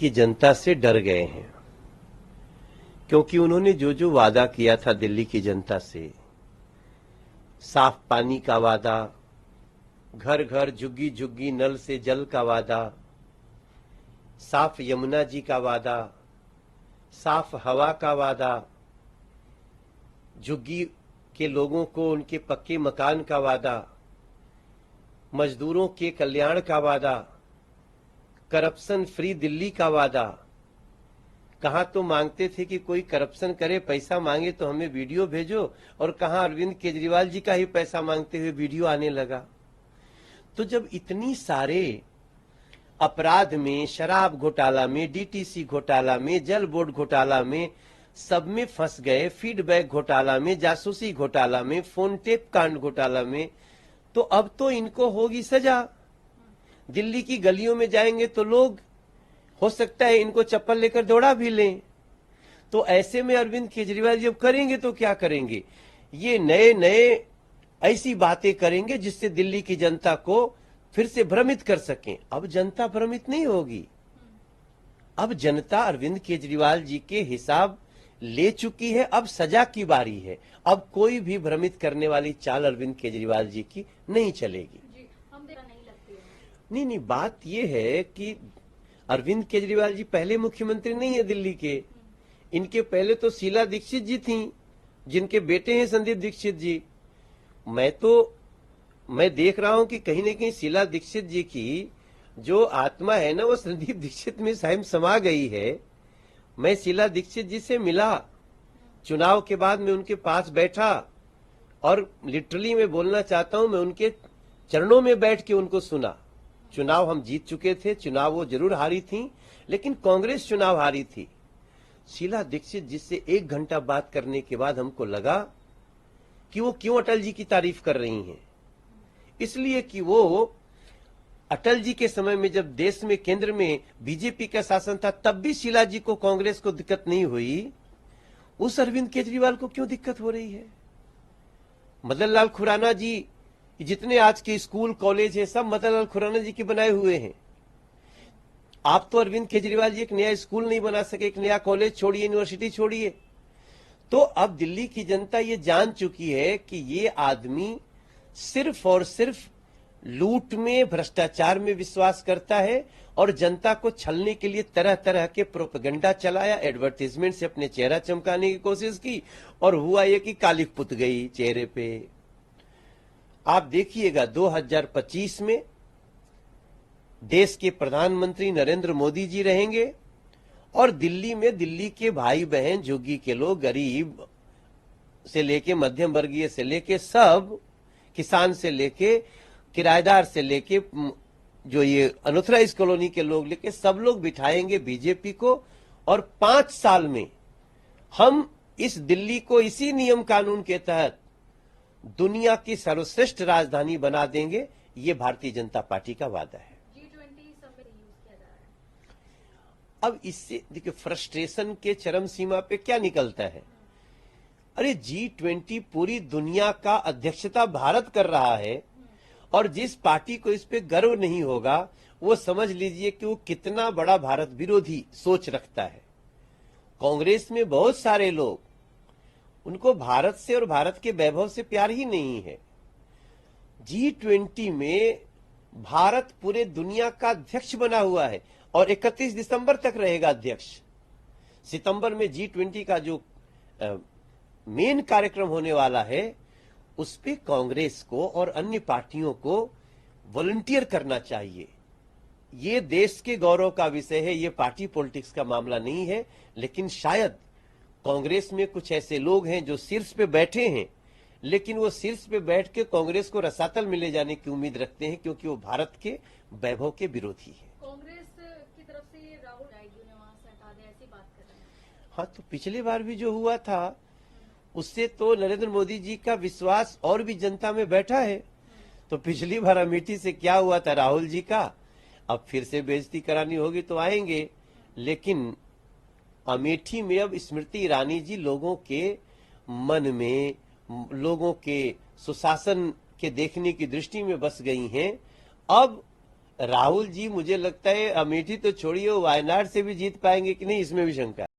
की जनता से डर गए हैं, क्योंकि उन्होंने जो जो वादा किया था दिल्ली की जनता से, साफ पानी का वादा, घर घर झुग्गी झुग्गी नल से जल का वादा, साफ यमुना जी का वादा, साफ हवा का वादा, झुग्गी के लोगों को उनके पक्के मकान का वादा, मजदूरों के कल्याण का वादा, करप्शन फ्री दिल्ली का वादा। कहां तो मांगते थे कि कोई करप्शन करे, पैसा मांगे तो हमें वीडियो भेजो, और कहां अरविंद केजरीवाल जी का ही पैसा मांगते हुए वीडियो आने लगा। तो जब इतनी सारे अपराध में, शराब घोटाला में, डीटीसी घोटाला में, जल बोर्ड घोटाला में, सब में फंस गए, फीडबैक घोटाला में, जासूसी घोटाला में, फोन टेप कांड घोटाला में, तो अब तो इनको होगी सजा। दिल्ली की गलियों में जाएंगे तो लोग, हो सकता है इनको चप्पल लेकर दौड़ा भी लें। तो ऐसे में अरविंद केजरीवाल जब करेंगे तो क्या करेंगे? ये नए नए ऐसी बातें करेंगे जिससे दिल्ली की जनता को फिर से भ्रमित कर सकें। अब जनता भ्रमित नहीं होगी। अब जनता अरविंद केजरीवाल जी के हिसाब ले चुकी है। अब सजा की बारी है। अब कोई भी भ्रमित करने वाली चाल अरविंद केजरीवाल जी की नहीं चलेगी। नहीं, बात यह है कि अरविंद केजरीवाल जी पहले मुख्यमंत्री नहीं है दिल्ली के। इनके पहले तो शीला दीक्षित जी थी, जिनके बेटे हैं संदीप दीक्षित जी। मैं देख रहा हूं कि कहीं न कहीं शीला दीक्षित जी की जो आत्मा है ना, वो संदीप दीक्षित में स्वयं समा गई है। मैं शीला दीक्षित जी से मिला, चुनाव के बाद मैं उनके पास बैठा, और लिटरली मैं बोलना चाहता हूं, मैं उनके चरणों में बैठ के उनको सुना। चुनाव हम जीत चुके थे, चुनाव वो जरूर हारी थी, लेकिन कांग्रेस चुनाव हारी थी। शीला दीक्षित जी से 1 घंटा बात करने के बाद हमको लगा कि वो क्यों अटल जी की तारीफ कर रही हैं। इसलिए कि वो अटल जी के समय में, जब देश में केंद्र में बीजेपी का शासन था, तब भी शीला जी को, कांग्रेस को दिक्कत नहीं हुई। उस अरविंद केजरीवाल को क्यों दिक्कत हो रही है? मदन लाल खुराना जी, जितने आज के स्कूल कॉलेज है, सब मदन लाल खुराना जी के बनाए हुए हैं। आप तो अरविंद केजरीवाल जी एक नया स्कूल नहीं बना सके, एक नया कॉलेज छोड़िए, यूनिवर्सिटी छोड़िए। तो अब दिल्ली की जनता ये जान चुकी है कि ये आदमी सिर्फ और सिर्फ लूट में, भ्रष्टाचार में विश्वास करता है, और जनता को छलने के लिए तरह तरह के प्रोपेगेंडा चलाया, एडवर्टीजमेंट से अपने चेहरा चमकाने की कोशिश की, और हुआ ये कि कालिख पुत गई चेहरे पे। आप देखिएगा 2025 में देश के प्रधानमंत्री नरेंद्र मोदी जी रहेंगे, और दिल्ली में दिल्ली के भाई बहन, झुग्गी के लोग, गरीब से लेके मध्यम वर्गीय से लेके सब, किसान से लेके किराएदार से लेके जो ये अनऑथराइज्ड कॉलोनी के लोग लेके सब लोग बिठाएंगे बीजेपी को, और 5 साल में हम इस दिल्ली को इसी नियम कानून के तहत दुनिया की सर्वश्रेष्ठ राजधानी बना देंगे। ये भारतीय जनता पार्टी का वादा है। G20 समिट यूज किया जा रहा है। अब इससे देखिए, फ्रस्ट्रेशन के चरम सीमा पे क्या निकलता है? अरे G20 पूरी दुनिया का अध्यक्षता भारत कर रहा है, और जिस पार्टी को इस पे गर्व नहीं होगा, वो समझ लीजिए कि वो कितना बड़ा भारत विरोधी सोच रखता है। कांग्रेस में बहुत सारे लोग, उनको भारत से और भारत के वैभव से प्यार ही नहीं है। G20 में भारत पूरे दुनिया का अध्यक्ष बना हुआ है, और 31 दिसंबर तक रहेगा अध्यक्ष। सितंबर में G20 का जो मेन कार्यक्रम होने वाला है, उस पे कांग्रेस को और अन्य पार्टियों को वॉलंटियर करना चाहिए। ये देश के गौरव का विषय है, ये पार्टी पॉलिटिक्स का मामला नहीं है। लेकिन शायद कांग्रेस में कुछ ऐसे लोग हैं जो शीर्ष पे बैठे हैं, लेकिन वो शीर्ष पे बैठ के कांग्रेस को रसातल में ले जाने की उम्मीद रखते हैं, क्योंकि वो भारत के वैभव के विरोधी है। कांग्रेस की तरफ से राहुल गांधी ने वहां से हटा दे, ऐसी बात कर रहे हैं। हाँ, तो पिछली बार भी जो हुआ था, उससे तो नरेंद्र मोदी जी का विश्वास और भी जनता में बैठा है। तो पिछली बार अमेठी से क्या हुआ था राहुल जी का, अब फिर से बेइज्जती करानी होगी तो आएंगे। लेकिन अमेठी में अब स्मृति ईरानी जी लोगों के मन में, लोगों के सुशासन के देखने की दृष्टि में बस गई हैं। अब राहुल जी मुझे लगता है अमेठी तो छोड़िए, वो वायनाड से भी जीत पाएंगे कि नहीं, इसमें भी शंका है।